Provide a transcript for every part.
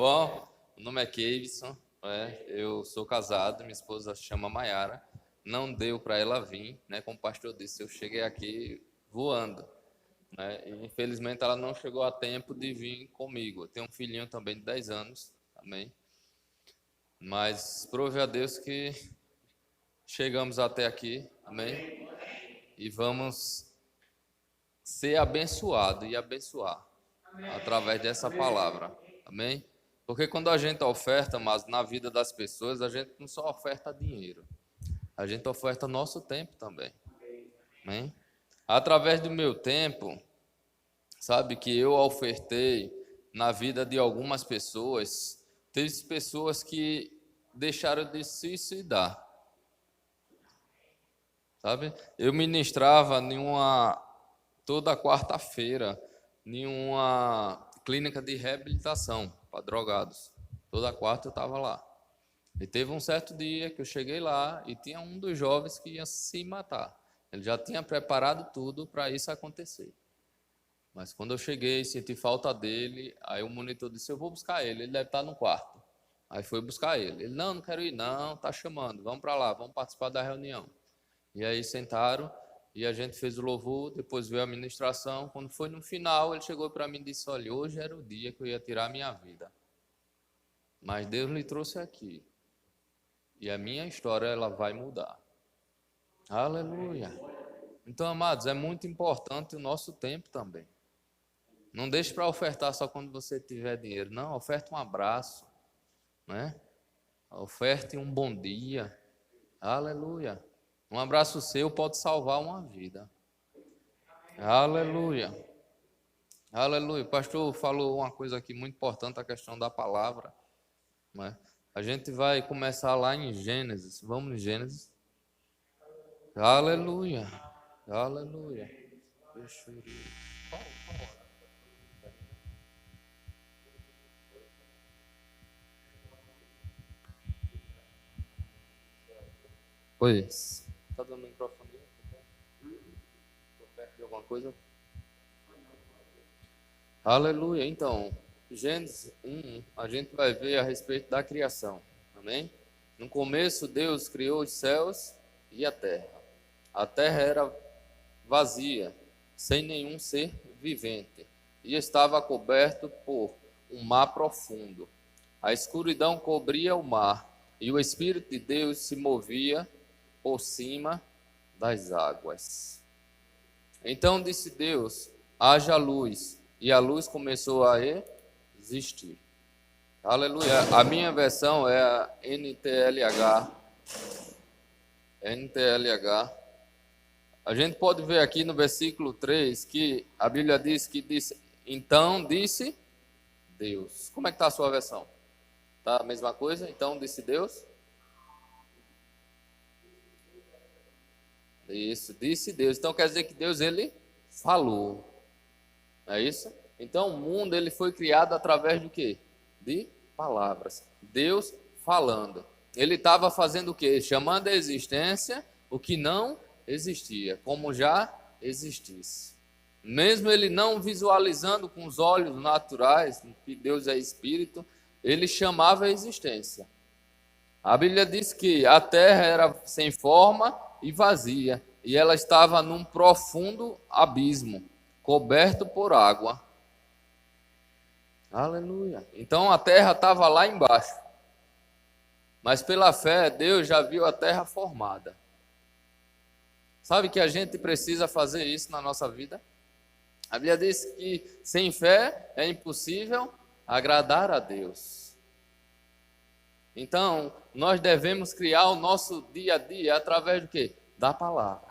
bom? Meu nome é Keivson, eu sou casado, minha esposa se chama Maiara. Não deu para ela vir, né? Como o pastor disse, eu cheguei aqui voando, né? E, infelizmente ela não chegou a tempo de vir comigo. Eu tenho um filhinho também de 10 anos, amém? Mas prove a Deus que chegamos até aqui, amém? E vamos ser abençoados e abençoar através dessa palavra, amém? Porque quando a gente oferta, mas na vida das pessoas, a gente não só oferta dinheiro, a gente oferta nosso tempo também, amém? Através do meu tempo, sabe, que eu ofertei na vida de algumas pessoas, teve pessoas que deixaram de se suicidar, sabe? Eu ministrava toda quarta-feira em uma clínica de reabilitação para drogados. Toda quarta eu estava lá. E teve um certo dia que eu cheguei lá e tinha um dos jovens que ia se matar. Ele já tinha preparado tudo para isso acontecer. Mas quando eu cheguei, senti falta dele, aí o monitor disse, eu vou buscar ele deve estar no quarto. Aí foi buscar ele. Ele, não quero ir não, está chamando, vamos para lá, vamos participar da reunião. E aí sentaram e a gente fez o louvor, depois veio a ministração. Quando foi no final, ele chegou para mim e disse, olha, hoje era o dia que eu ia tirar a minha vida. Mas Deus lhe trouxe aqui. E a minha história, ela vai mudar. Aleluia. Então, amados, é muito importante o nosso tempo também. Não deixe para ofertar só quando você tiver dinheiro. Não, oferte um abraço, né? Oferte um bom dia. Aleluia. Um abraço seu pode salvar uma vida. Aleluia. Aleluia. O pastor falou uma coisa aqui muito importante, a questão da palavra, né? A gente vai começar lá em Gênesis. Vamos em Gênesis. Aleluia. Aleluia. Deixa eu ver. Pois. Tá dando microfone? Tô perto de alguma coisa? Aleluia. Então, Gênesis 1, a gente vai ver a respeito da criação. Amém? No começo, Deus criou os céus e a terra. A terra era vazia, sem nenhum ser vivente, e estava coberto por um mar profundo. A escuridão cobria o mar, e o Espírito de Deus se movia por cima das águas. Então disse Deus, haja luz, e a luz começou a existir. Aleluia. A minha versão é a NTLH. NTLH. A gente pode ver aqui no versículo 3 que a Bíblia diz que disse, então disse Deus. Como é que está a sua versão? Está a mesma coisa? Então disse Deus? Isso, disse Deus. Então quer dizer que Deus, ele falou. É isso? Então o mundo, ele foi criado através do quê? De palavras. Deus falando. Ele estava fazendo o quê? Chamando a existência o que não existia, como já existisse. Mesmo ele não visualizando com os olhos naturais, que Deus é espírito, ele chamava a existência. A Bíblia diz que a terra era sem forma e vazia, e ela estava num profundo abismo, coberto por água. Aleluia. Então a terra estava lá embaixo. Mas pela fé, Deus já viu a terra formada. Sabe que a gente precisa fazer isso na nossa vida? A Bíblia diz que sem fé é impossível agradar a Deus. Então, nós devemos criar o nosso dia a dia através do quê? Da palavra.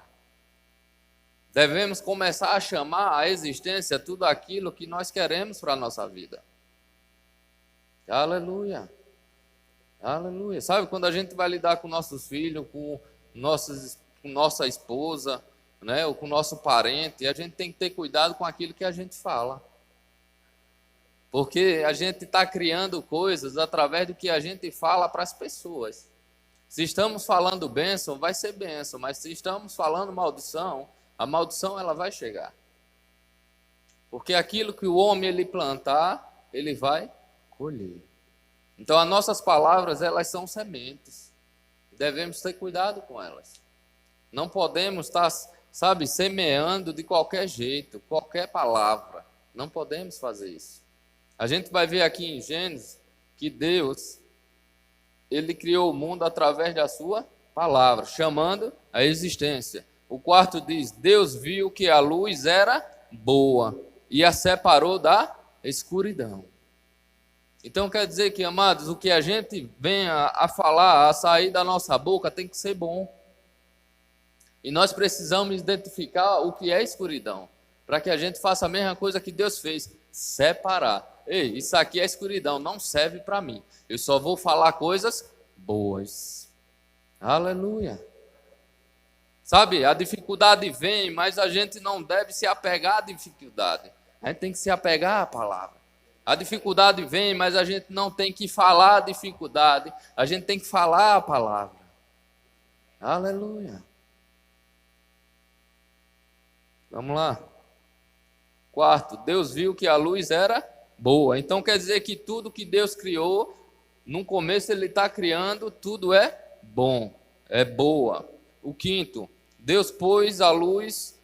Devemos começar a chamar à existência tudo aquilo que nós queremos para a nossa vida. Aleluia. Aleluia. Sabe, quando a gente vai lidar com nossos filhos, com nossa esposa, né, ou com nosso parente, a gente tem que ter cuidado com aquilo que a gente fala. Porque a gente está criando coisas através do que a gente fala para as pessoas. Se estamos falando bênção, vai ser bênção, mas se estamos falando maldição, a maldição ela vai chegar. Porque aquilo que o homem ele plantar, ele vai colher. Então, as nossas palavras, elas são sementes. Devemos ter cuidado com elas. Não podemos estar, sabe, semeando de qualquer jeito, qualquer palavra. Não podemos fazer isso. A gente vai ver aqui em Gênesis que Deus, ele criou o mundo através da sua palavra, chamando a existência. O quarto diz: Deus viu que a luz era boa e a separou da escuridão. Então quer dizer que, amados, o que a gente venha a falar, a sair da nossa boca, tem que ser bom. E nós precisamos identificar o que é escuridão, para que a gente faça a mesma coisa que Deus fez, separar. Ei, isso aqui é escuridão, não serve para mim. Eu só vou falar coisas boas. Aleluia. Sabe, a dificuldade vem, mas a gente não deve se apegar à dificuldade. A gente tem que se apegar à palavra. A dificuldade vem, mas a gente não tem que falar a dificuldade. A gente tem que falar a palavra. Aleluia. Vamos lá. Quarto, Deus viu que a luz era boa. Então quer dizer que tudo que Deus criou, no começo ele está criando, tudo é bom, é boa. O quinto, Deus pôs na luz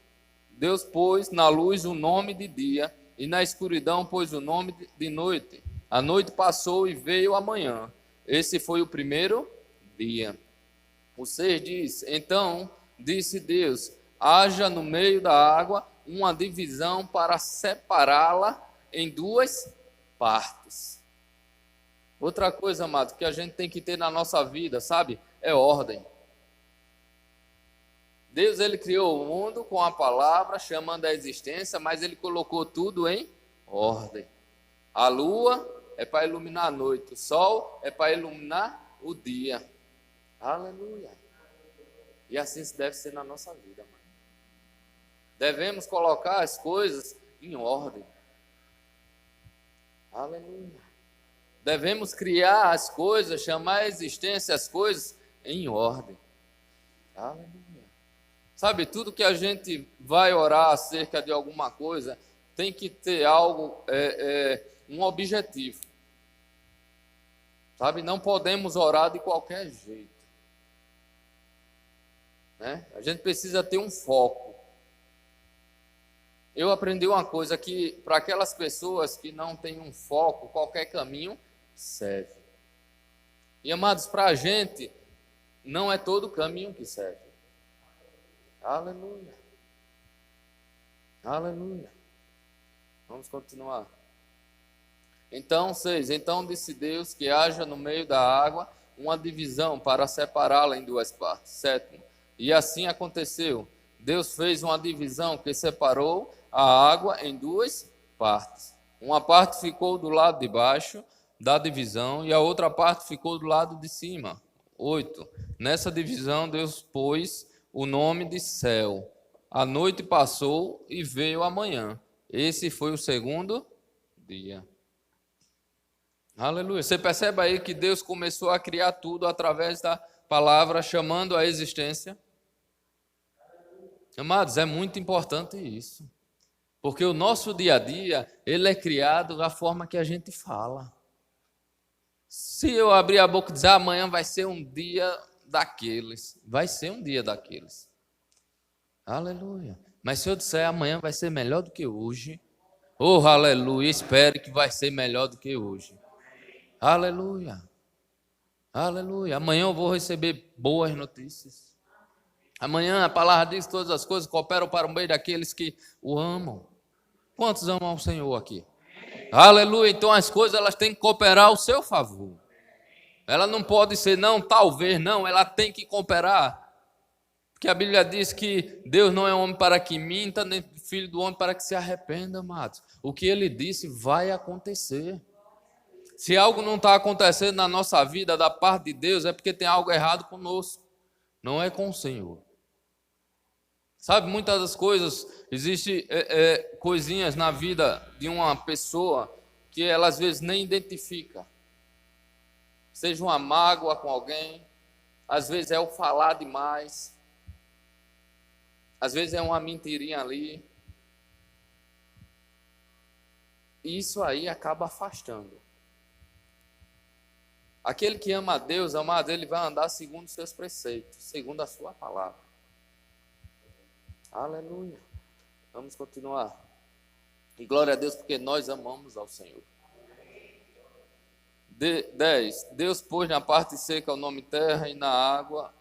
o nome de dia, e na escuridão pôs o nome de noite. A noite passou e veio a manhã. Esse foi o primeiro dia. O 6 diz: então disse Deus: haja no meio da água uma divisão para separá-la em duas partes. Outra coisa, amado, que a gente tem que ter na nossa vida, sabe? É ordem. Deus, ele criou o mundo com a palavra, chamando a existência, mas ele colocou tudo em ordem. A lua é para iluminar a noite, o sol é para iluminar o dia. Aleluia. E assim deve ser na nossa vida, mano. Devemos colocar as coisas em ordem. Aleluia. Devemos criar as coisas, chamar a existência as coisas em ordem. Aleluia. Sabe, tudo que a gente vai orar acerca de alguma coisa tem que ter algo, um objetivo. Sabe, não podemos orar de qualquer jeito. Né? A gente precisa ter um foco. Eu aprendi uma coisa, que para aquelas pessoas que não têm um foco, qualquer caminho serve. E, amados, para a gente, não é todo caminho que serve. Aleluia. Aleluia. Vamos continuar. Então, 6. Então disse Deus que haja no meio da água uma divisão para separá-la em duas partes. 7. E assim aconteceu. Deus fez uma divisão que separou a água em duas partes. Uma parte ficou do lado de baixo da divisão e a outra parte ficou do lado de cima. 8. Nessa divisão Deus pôs o nome de céu. A noite passou e veio a manhã. Esse foi o segundo dia. Aleluia. Você percebe aí que Deus começou a criar tudo através da palavra, chamando a existência? Amados, é muito importante isso. Porque o nosso dia a dia, ele é criado da forma que a gente fala. Se eu abrir a boca e dizer amanhã vai ser um dia daqueles, vai ser um dia daqueles. Aleluia. Mas se eu disser amanhã vai ser melhor do que hoje, oh aleluia, espere que vai ser melhor do que hoje. Aleluia. Aleluia. Amanhã eu vou receber boas notícias. Amanhã a palavra diz que todas as coisas cooperam para o bem daqueles que o amam. Quantos amam o Senhor aqui? Aleluia. Então as coisas elas têm que cooperar ao seu favor. Ela não pode ser não, talvez não, ela tem que cooperar. Porque a Bíblia diz que Deus não é homem para que minta, nem filho do homem para que se arrependa, amados. O que ele disse vai acontecer. Se algo não está acontecendo na nossa vida da parte de Deus, é porque tem algo errado conosco, não é com o Senhor. Sabe, muitas das coisas, existem coisinhas na vida de uma pessoa que ela às vezes nem identifica. Seja uma mágoa com alguém, às vezes é o falar demais, às vezes é uma mentirinha ali. E isso aí acaba afastando. Aquele que ama a Deus, amado, ele vai andar segundo os seus preceitos, segundo a sua palavra. Aleluia. Vamos continuar. E glória a Deus, porque nós amamos ao Senhor. 10. Deus pôs na parte seca o nome terra e na água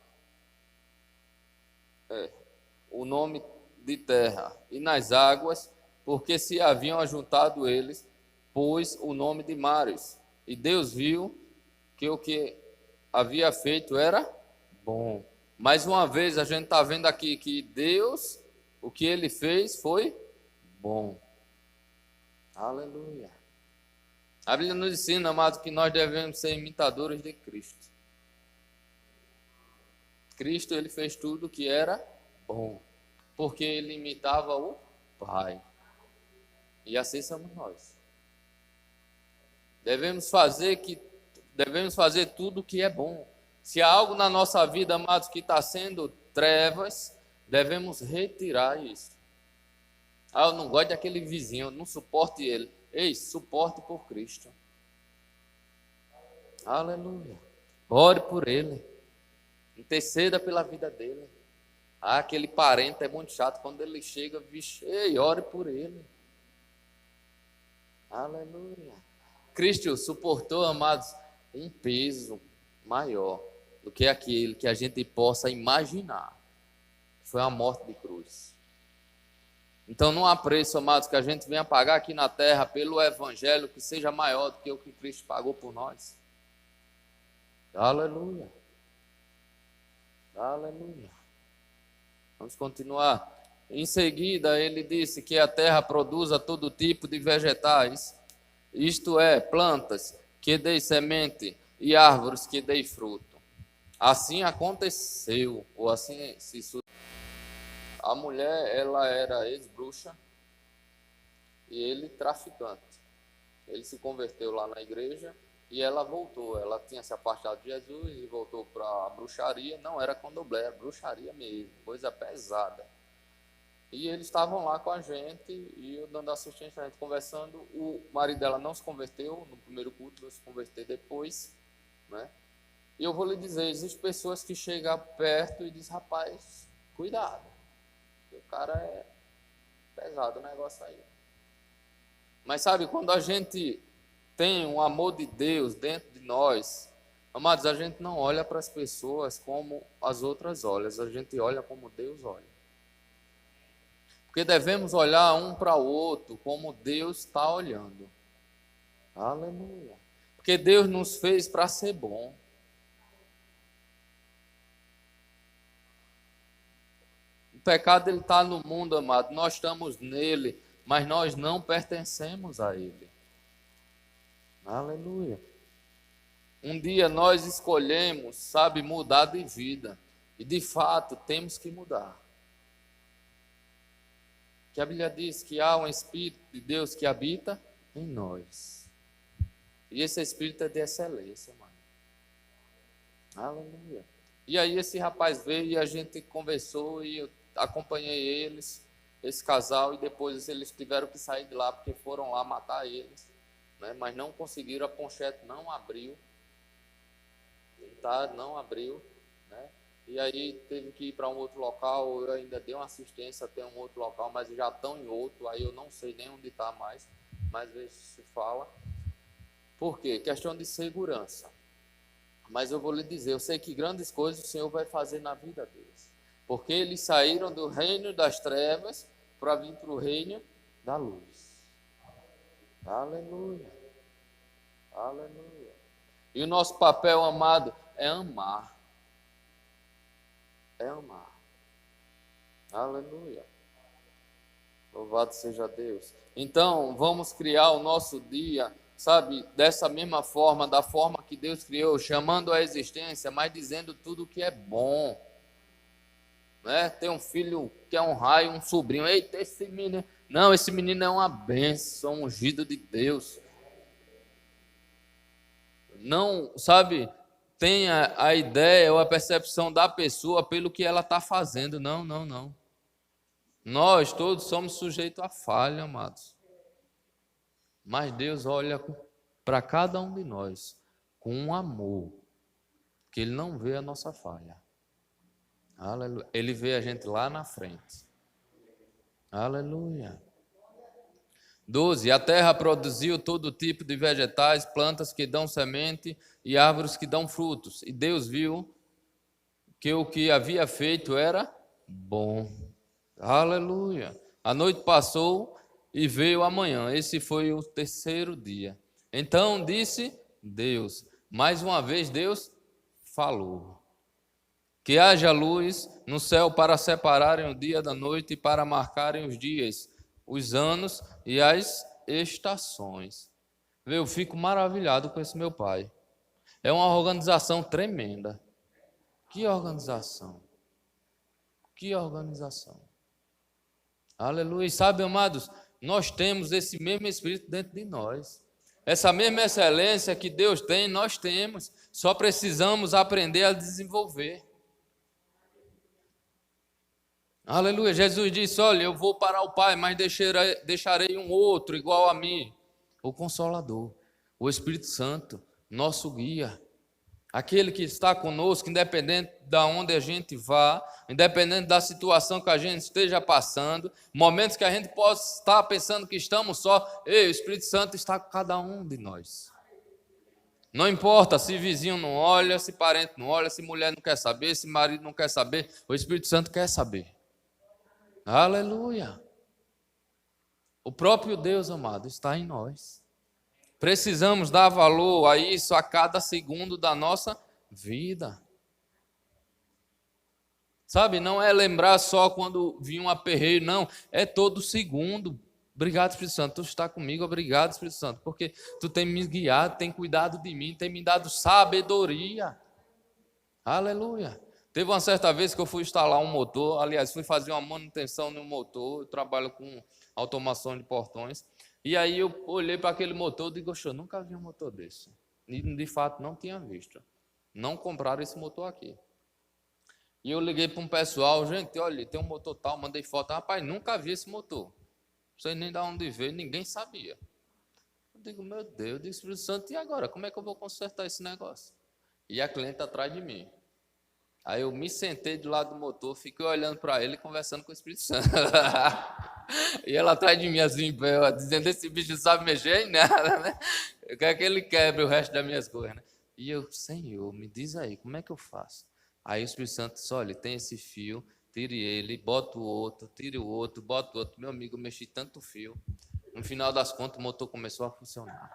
o nome de terra. E nas águas, porque se haviam ajuntado eles, pôs o nome de mares. E Deus viu que o que havia feito era bom. Mais uma vez, a gente está vendo aqui que Deus, o que Ele fez foi bom. Aleluia. A Bíblia nos ensina, amados, que nós devemos ser imitadores de Cristo. Cristo, Ele fez tudo que era bom, porque Ele imitava o Pai. E assim somos nós. Devemos fazer tudo que é bom. Se há algo na nossa vida, amados, que está sendo trevas, devemos retirar isso. Eu não gosto daquele vizinho, eu não suporto ele. Ei, suporte por Cristo. Aleluia. Ore por ele. Interceda pela vida dele. Aquele parente é muito chato. Quando ele chega, vixe, ei, ore por ele. Aleluia. Cristo suportou, amados, um peso maior do que aquele que a gente possa imaginar. Foi a morte de cruz. Então não há preço, amados, que a gente venha pagar aqui na terra pelo evangelho que seja maior do que o que Cristo pagou por nós. Aleluia. Aleluia. Vamos continuar. Em seguida, ele disse que a terra produza todo tipo de vegetais, isto é, plantas que deem semente e árvores que deem fruto. Assim aconteceu, ou assim se sucedeu. A mulher, ela era ex-bruxa e ele traficante. Ele se converteu lá na igreja e ela voltou. Ela tinha se afastado de Jesus e voltou para a bruxaria. Não era candomblé, era bruxaria mesmo, coisa pesada. E eles estavam lá com a gente e eu dando assistência, a gente conversando. O marido dela não se converteu no primeiro culto, vai se converter depois, né? E eu vou lhe dizer, existem pessoas que chegam perto e dizem, rapaz, cuidado. O cara é pesado o negócio aí. Mas sabe, quando a gente tem um amor de Deus dentro de nós, amados, a gente não olha para as pessoas como as outras olham, a gente olha como Deus olha. Porque devemos olhar um para o outro como Deus está olhando. Aleluia. Porque Deus nos fez para ser bom. O pecado ele está no mundo, amado. Nós estamos nele, mas nós não pertencemos a ele. Aleluia. Um dia nós escolhemos, sabe, mudar de vida. E de fato temos que mudar. Que a Bíblia diz que há um Espírito de Deus que habita em nós. E esse Espírito é de excelência, mano. Aleluia. E aí esse rapaz veio e a gente conversou e eu acompanhei eles, esse casal, e depois eles tiveram que sair de lá porque foram lá matar eles, né? Mas não conseguiram, a ponchete não abriu, tá? Não abriu, né? E aí teve que ir para um outro local. Eu ainda dei uma assistência até um outro local, mas já estão em outro, aí eu não sei nem onde está mais, mas vê se fala. Por quê? Questão de segurança. Mas eu vou lhe dizer, eu sei que grandes coisas o Senhor vai fazer na vida deles. Porque eles saíram do reino das trevas para vir para o reino da luz. Aleluia. Aleluia. E o nosso papel, amado, é amar. É amar. Aleluia. Louvado seja Deus. Então, vamos criar o nosso dia, sabe, dessa mesma forma, da forma que Deus criou, chamando a existência, mas dizendo tudo que é bom. Né? Tem um filho que é um raio, um sobrinho. Eita, esse menino. Não, esse menino é uma bênção, um ungido de Deus. Não, sabe, tenha a ideia ou a percepção da pessoa pelo que ela está fazendo. Não, não, não. Nós todos somos sujeitos a falha, amados. Mas Deus olha para cada um de nós com um amor, que Ele não vê a nossa falha. Aleluia. Ele vê a gente lá na frente. Aleluia. 12. A terra produziu todo tipo de vegetais, plantas que dão semente e árvores que dão frutos. E Deus viu que o que havia feito era bom. Aleluia. A noite passou e veio a manhã. Esse foi o terceiro dia. Então disse Deus. Mais uma vez Deus falou. Que haja luz no céu para separarem o dia da noite e para marcarem os dias, os anos e as estações. Eu fico maravilhado com esse meu pai. É uma organização tremenda. Que organização. Que organização. Aleluia. E sabe, amados, nós temos esse mesmo Espírito dentro de nós. Essa mesma excelência que Deus tem, nós temos. Só precisamos aprender a desenvolver. Aleluia. Jesus disse, olha, eu vou para o Pai, mas deixarei um outro igual a mim. O Consolador, o Espírito Santo, nosso guia. Aquele que está conosco, independente de onde a gente vá, independente da situação que a gente esteja passando, momentos que a gente possa estar pensando que estamos só, o Espírito Santo está com cada um de nós. Não importa se vizinho não olha, se parente não olha, se mulher não quer saber, se marido não quer saber, o Espírito Santo quer saber. Aleluia. O próprio Deus, amado, está em nós. Precisamos dar valor a isso a cada segundo da nossa vida. Sabe, não é lembrar só quando vir um aperreio, não. É todo segundo. Obrigado, Espírito Santo. Tu está comigo, obrigado, Espírito Santo. Porque tu tem me guiado, tem cuidado de mim, tem me dado sabedoria. Aleluia. Teve uma certa vez que eu fui instalar um motor, aliás, fui fazer uma manutenção no motor, eu trabalho com automação de portões, e aí eu olhei para aquele motor e digo, eu nunca vi um motor desse. E de fato não tinha visto. Não compraram esse motor aqui. E eu liguei para um pessoal, gente, olha, tem um motor tal, mandei foto, rapaz, nunca vi esse motor. Não sei nem de onde veio, ninguém sabia. Eu digo, meu Deus, eu disse, Espírito Santo, e agora? Como é que eu vou consertar esse negócio? E a cliente atrás de mim. Aí eu me sentei do lado do motor, fiquei olhando para ele e conversando com o Espírito Santo. E ela atrás de mim assim, dizendo, esse bicho sabe mexer em nada, né? Eu quero que ele quebre o resto das minhas coisas, né? E eu, Senhor, me diz aí, como é que eu faço? Aí o Espírito Santo disse, olha, tem esse fio, tire ele, bota o outro, tire o outro, bota o outro. Meu amigo, eu mexi tanto fio. No final das contas, o motor começou a funcionar.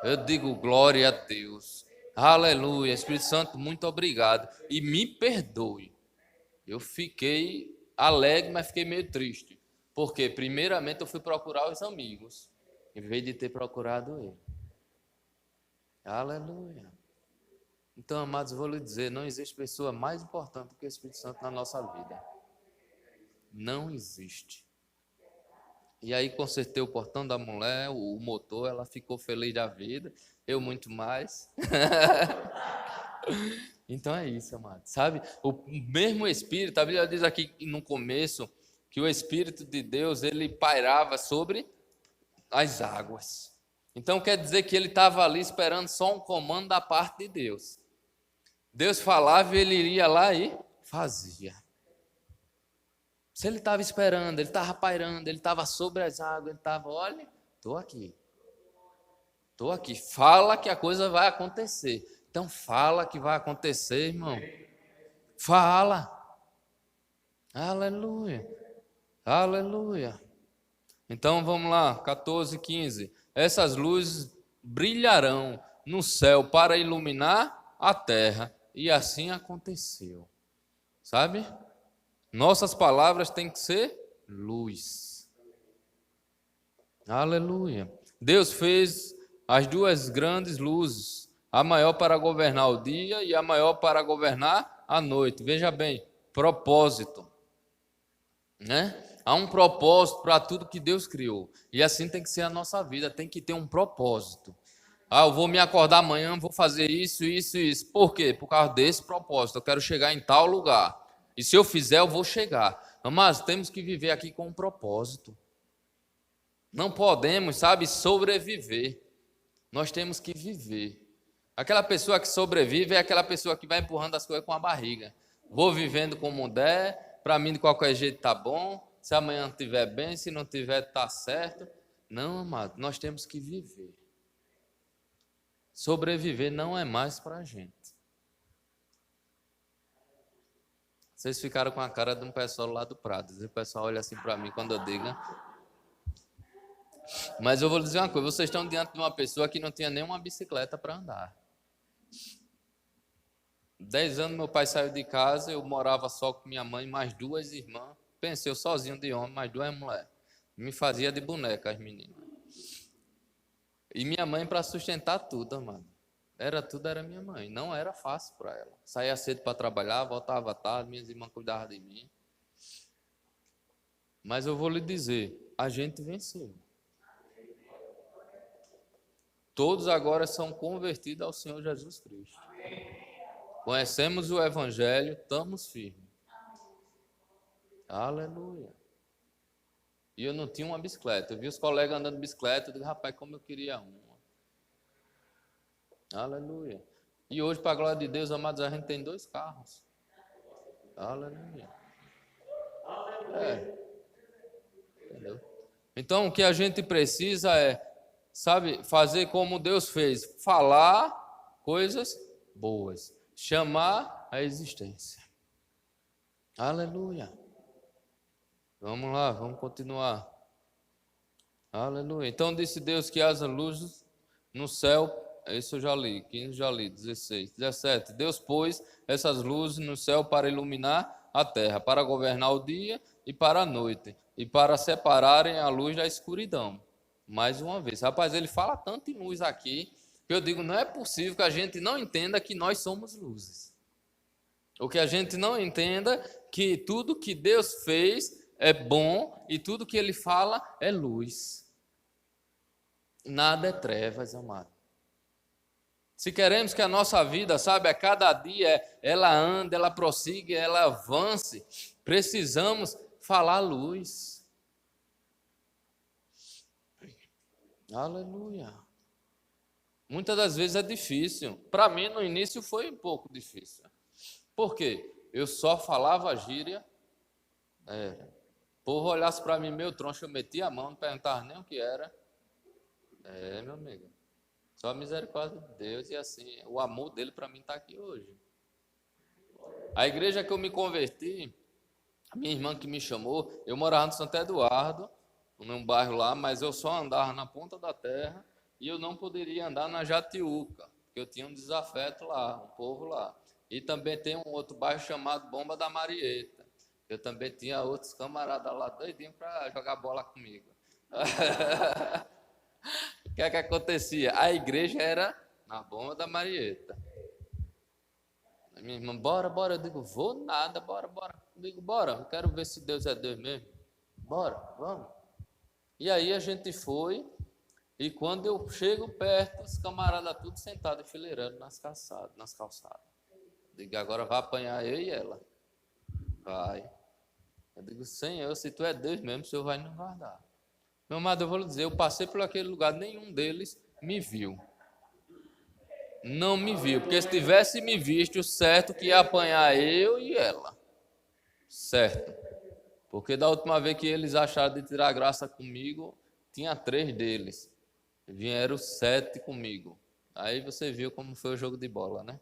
Eu digo, glória a Deus. Aleluia, Espírito Santo, muito obrigado. E me perdoe. Eu fiquei alegre, mas fiquei meio triste. Porque, primeiramente, eu fui procurar os amigos, em vez de ter procurado ele. Aleluia. Então, amados, vou lhe dizer, não existe pessoa mais importante do que o Espírito Santo na nossa vida. Não existe. E aí consertei o portão da mulher, o motor, ela ficou feliz da vida, eu muito mais. Então é isso, amado. Sabe, o mesmo Espírito, a Bíblia diz aqui no começo, que o Espírito de Deus, ele pairava sobre as águas. Então quer dizer que ele estava ali esperando só um comando da parte de Deus. Deus falava e ele iria lá e fazia. Se ele estava esperando, ele estava pairando, ele estava sobre as águas, ele estava, olha, estou aqui. Estou aqui. Fala que a coisa vai acontecer. Então fala que vai acontecer, irmão. Fala. Aleluia. Aleluia. Então vamos lá, 14, 15. Essas luzes brilharão no céu para iluminar a terra. E assim aconteceu. Sabe? Nossas palavras têm que ser luz. Aleluia. Deus fez as duas grandes luzes, a maior para governar o dia e a maior para governar a noite. Veja bem, propósito. Né? Há um propósito para tudo que Deus criou. E assim tem que ser a nossa vida, tem que ter um propósito. Eu vou me acordar amanhã, vou fazer isso, isso e isso. Por quê? Por causa desse propósito. Eu quero chegar em tal lugar. E se eu fizer, eu vou chegar. Mas temos que viver aqui com um propósito. Não podemos, sabe, sobreviver. Nós temos que viver. Aquela pessoa que sobrevive é aquela pessoa que vai empurrando as coisas com a barriga. Vou vivendo como der, para mim de qualquer jeito tá bom, se amanhã estiver bem, se não tiver, tá certo. Não, amado, nós temos que viver. Sobreviver não é mais para a gente. Vocês ficaram com a cara de um pessoal lá do Prado. O pessoal olha assim para mim quando eu digo. Mas eu vou lhe dizer uma coisa, vocês estão diante de uma pessoa que não tinha nenhuma bicicleta para andar. 10 anos meu pai saiu de casa, eu morava só com minha mãe, mais 2 irmãs. Pensei, eu sozinho de homem, mais 2 mulheres. Me fazia de boneca as meninas. E minha mãe para sustentar tudo, mano. Tudo era minha mãe. Não era fácil para ela. Saía cedo para trabalhar, voltava tarde, minhas irmãs cuidavam de mim. Mas eu vou lhe dizer, a gente venceu. Todos agora são convertidos ao Senhor Jesus Cristo. Conhecemos o Evangelho, estamos firmes. Aleluia. E eu não tinha uma bicicleta. Eu vi os colegas andando de bicicleta, eu digo, rapaz, como eu queria uma. Aleluia. E hoje, para a glória de Deus, amados, a gente tem 2 carros. Aleluia. Entendeu? Então, o que a gente precisa é, sabe, fazer como Deus fez. Falar coisas boas. Chamar a existência. Aleluia. Vamos lá, vamos continuar. Aleluia. Então, disse Deus que haja luzes no céu. Isso eu já li, 15 já li, 16, 17. Deus pôs essas luzes no céu para iluminar a terra, para governar o dia e para a noite, e para separarem a luz da escuridão. Mais uma vez, rapaz, ele fala tanto em luz aqui, que eu digo, não é possível que a gente não entenda que nós somos luzes. Ou que a gente não entenda que tudo que Deus fez é bom e tudo que Ele fala é luz. Nada é trevas, amado. Se queremos que a nossa vida, sabe, a cada dia ela ande, ela prossiga, ela avance, precisamos falar luz. Aleluia. Muitas das vezes é difícil. Para mim, no início, foi um pouco difícil. Por quê? Eu só falava gíria. O povo olhasse para mim, meu troncho, eu metia a mão, não perguntava nem o que era. Meu amigo. Só a misericórdia de Deus e assim, o amor dele para mim está aqui hoje. A igreja que eu me converti, a minha irmã que me chamou, eu morava no Santo Eduardo, num bairro lá, mas eu só andava na ponta da terra e eu não poderia andar na Jatiuca, porque eu tinha um desafeto lá, um povo lá. E também tem um outro bairro chamado Bomba da Marieta. Eu também tinha outros camaradas lá doidinhos para jogar bola comigo. O que é que acontecia? A igreja era na Bomba da Marieta. A minha irmã, bora. Eu digo, vou nada, bora. Eu digo, bora, eu quero ver se Deus é Deus mesmo. Bora, vamos. E aí a gente foi, e quando eu chego perto, os camaradas tudo sentados, enfileirando nas calçadas. Eu digo, agora vai apanhar eu e ela. Vai. Eu digo, Senhor, se tu é Deus mesmo, o Senhor vai nos guardar. Meu amado, eu vou lhe dizer, eu passei por aquele lugar, nenhum deles me viu. Não me viu, porque se tivesse me visto, certo que ia apanhar eu e ela. Certo. Porque da última vez que eles acharam de tirar graça comigo, tinha 3 deles. Vieram 7 comigo. Aí você viu como foi o jogo de bola, né?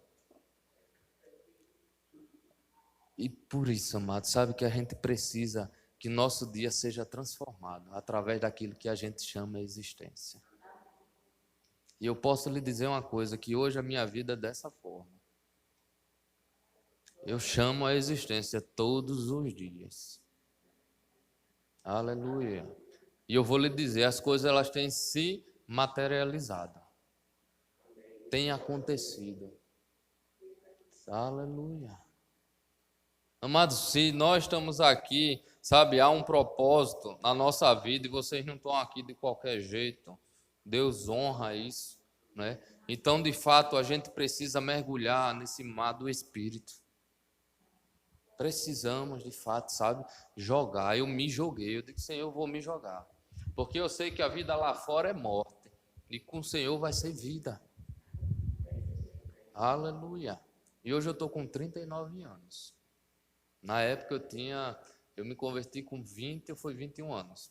E por isso, amado, sabe que a gente precisa que nosso dia seja transformado através daquilo que a gente chama existência. E eu posso lhe dizer uma coisa, que hoje a minha vida é dessa forma. Eu chamo a existência todos os dias. Aleluia. E eu vou lhe dizer, as coisas elas têm se materializado. Tem acontecido. Aleluia. Amados, se nós estamos aqui, sabe, há um propósito na nossa vida e vocês não estão aqui de qualquer jeito. Deus honra isso, né? Então, de fato, a gente precisa mergulhar nesse mar do Espírito. Precisamos, de fato, sabe, jogar. Eu me joguei, eu digo, Senhor, eu vou me jogar. Porque eu sei que a vida lá fora é morte e com o Senhor vai ser vida. Aleluia. E hoje eu estou com 39 anos. Na época eu me converti com 20, eu fui 21 anos.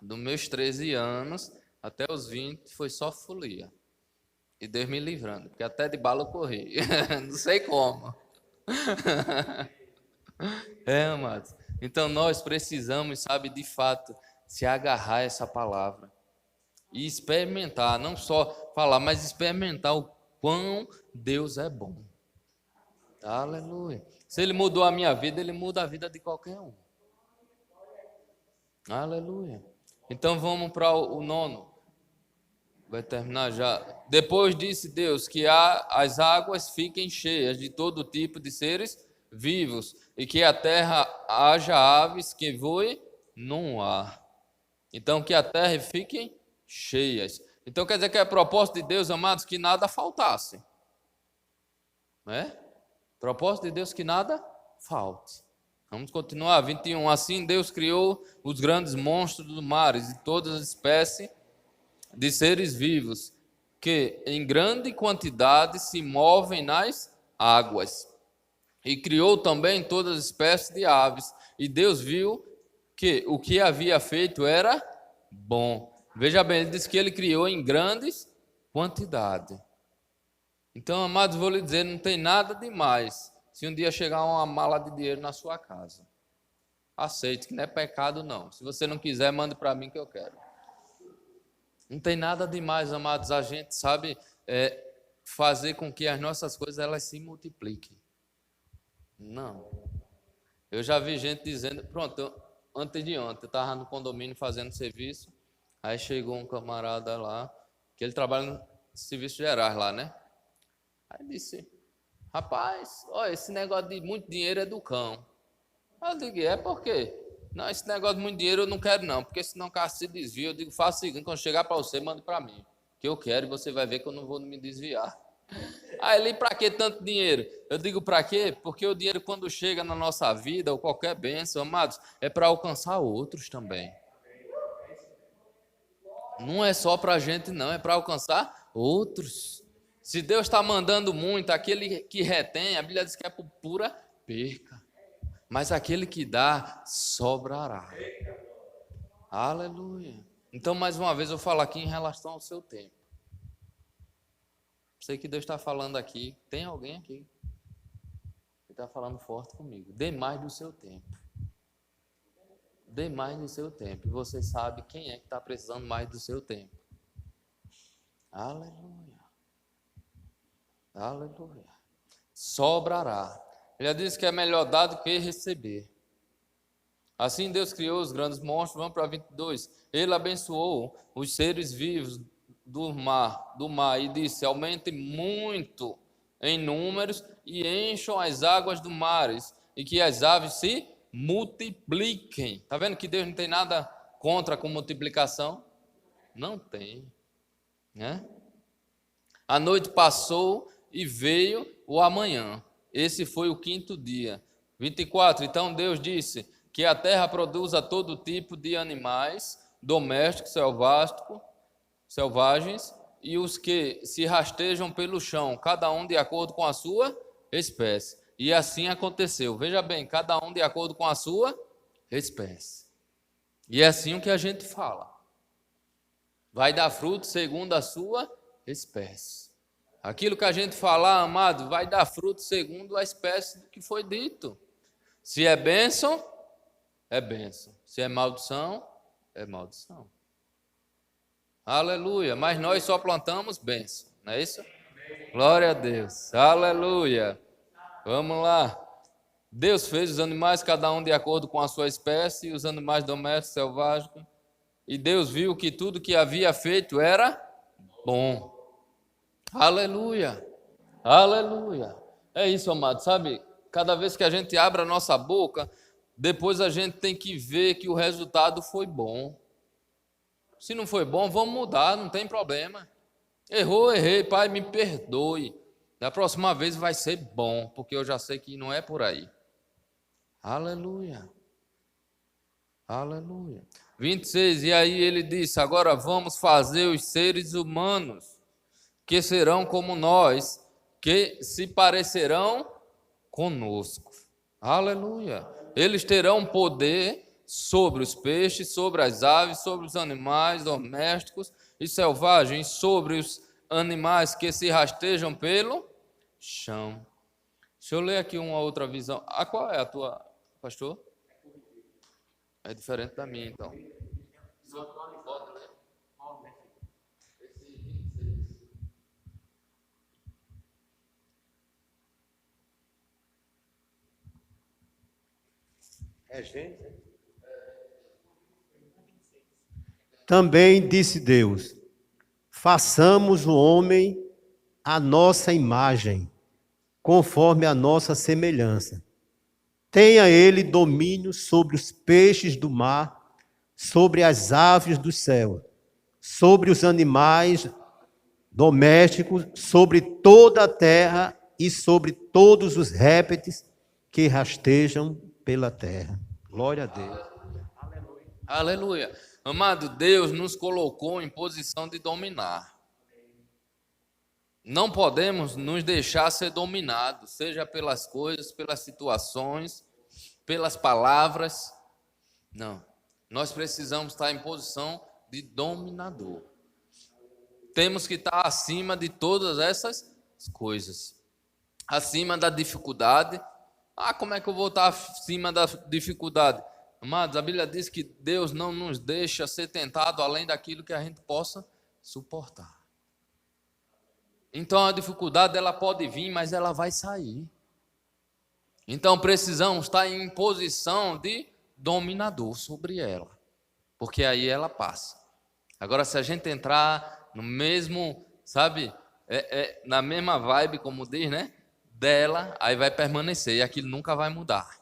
Dos meus 13 anos até os 20 foi só folia. E Deus me livrando, porque até de bala eu corri. Não sei como. Amados. Então nós precisamos, sabe, de fato, se agarrar a essa palavra. E experimentar, não só falar, mas experimentar o quão Deus é bom. Aleluia. Se Ele mudou a minha vida, Ele muda a vida de qualquer um. Aleluia. Então vamos para o 9. Vai terminar já. Depois disse Deus que as águas fiquem cheias de todo tipo de seres vivos e que a terra haja aves que voem no ar. Então que a terra fiquem cheias. Então quer dizer que é propósito de Deus, amados, que nada faltasse. Né? Propósito de Deus que nada falte. Vamos continuar. 21. Assim Deus criou os grandes monstros dos mares e todas as espécies de seres vivos que em grande quantidade se movem nas águas. E criou também todas as espécies de aves. E Deus viu que o que havia feito era bom. Veja bem, ele disse que ele criou em grandes quantidades. Então, amados, vou lhe dizer, não tem nada demais se um dia chegar uma mala de dinheiro na sua casa. Aceite, que não é pecado não. Se você não quiser, mande para mim que eu quero. Não tem nada demais, amados, a gente sabe fazer com que as nossas coisas elas se multipliquem. Não. Eu já vi gente dizendo, pronto, antes de ontem, eu estava no condomínio fazendo serviço, aí chegou um camarada lá, que ele trabalha no serviço gerais lá, né? Aí disse, rapaz, olha, esse negócio de muito dinheiro é do cão. Eu digo, é por quê? Não, esse negócio de muito dinheiro eu não quero não, porque senão o cara se desvia. Eu digo, faça o seguinte, quando chegar para você, mande para mim, que eu quero e você vai ver que eu não vou me desviar. Aí ele, para que tanto dinheiro? Eu digo, para quê? Porque o dinheiro quando chega na nossa vida, ou qualquer bênção, amados, é para alcançar outros também. Não é só para a gente não, é para alcançar outros. Se Deus está mandando muito, aquele que retém, a Bíblia diz que é por pura perca. Mas aquele que dá, sobrará. Aleluia. Então, mais uma vez, eu falo aqui em relação ao seu tempo. Sei que Deus está falando aqui. Tem alguém aqui que está falando forte comigo. Dê mais do seu tempo. Dê mais do seu tempo. E você sabe quem é que está precisando mais do seu tempo. Aleluia. Aleluia. Sobrará. Ele já disse que é melhor dar do que receber. Assim Deus criou os grandes monstros. Vamos para 22. Ele abençoou os seres vivos do mar e disse, aumentem muito em números e encham as águas do mares e que as aves se multipliquem. Está vendo que Deus não tem nada contra com multiplicação? Não tem. Né? A noite passou e veio o amanhã. Esse foi o 5º dia. 24. Então Deus disse que a terra produza todo tipo de animais, domésticos, selvagens, e os que se rastejam pelo chão, cada um de acordo com a sua espécie. E assim aconteceu. Veja bem, cada um de acordo com a sua espécie. E é assim o que a gente fala. Vai dar fruto segundo a sua espécie. Aquilo que a gente falar, amado, vai dar fruto segundo a espécie do que foi dito. Se é bênção, é bênção. Se é maldição, é maldição. Aleluia. Mas nós só plantamos bênção, não é isso? Glória a Deus. Aleluia. Vamos lá. Deus fez os animais, cada um de acordo com a sua espécie, e os animais domésticos, selvagens. E Deus viu que tudo que havia feito era bom. Aleluia, aleluia. É isso, amado, sabe? Cada vez que a gente abre a nossa boca, depois a gente tem que ver que o resultado foi bom. Se não foi bom, vamos mudar, não tem problema. Errou, errei, Pai, me perdoe. Da próxima vez vai ser bom, porque eu já sei que não é por aí. Aleluia, aleluia. 26, e aí ele disse, agora vamos fazer os seres humanos, que serão como nós, que se parecerão conosco. Aleluia. Eles terão poder sobre os peixes, sobre as aves, sobre os animais domésticos e selvagens, sobre os animais que se rastejam pelo chão. Deixa eu ler aqui uma outra visão. Qual é a tua, pastor? É diferente da minha, então. Pode ler? É gente? Também disse Deus: façamos o homem à nossa imagem, conforme a nossa semelhança. Tenha ele domínio sobre os peixes do mar, sobre as aves do céu, sobre os animais domésticos, sobre toda a terra e sobre todos os répteis que rastejam pela terra. Glória a Deus. Aleluia. Amado, Deus nos colocou em posição de dominar. Não podemos nos deixar ser dominados, seja pelas coisas, pelas situações, pelas palavras. Não. Nós precisamos estar em posição de dominador. Temos que estar acima de todas essas coisas. Acima da dificuldade. Como é que eu vou estar acima da dificuldade? Amados, a Bíblia diz que Deus não nos deixa ser tentado além daquilo que a gente possa suportar. Então a dificuldade ela pode vir, mas ela vai sair. Então precisamos estar em posição de dominador sobre ela, porque aí ela passa. Agora se a gente entrar no mesmo, sabe, na mesma vibe, como diz, né, dela, aí vai permanecer e aquilo nunca vai mudar.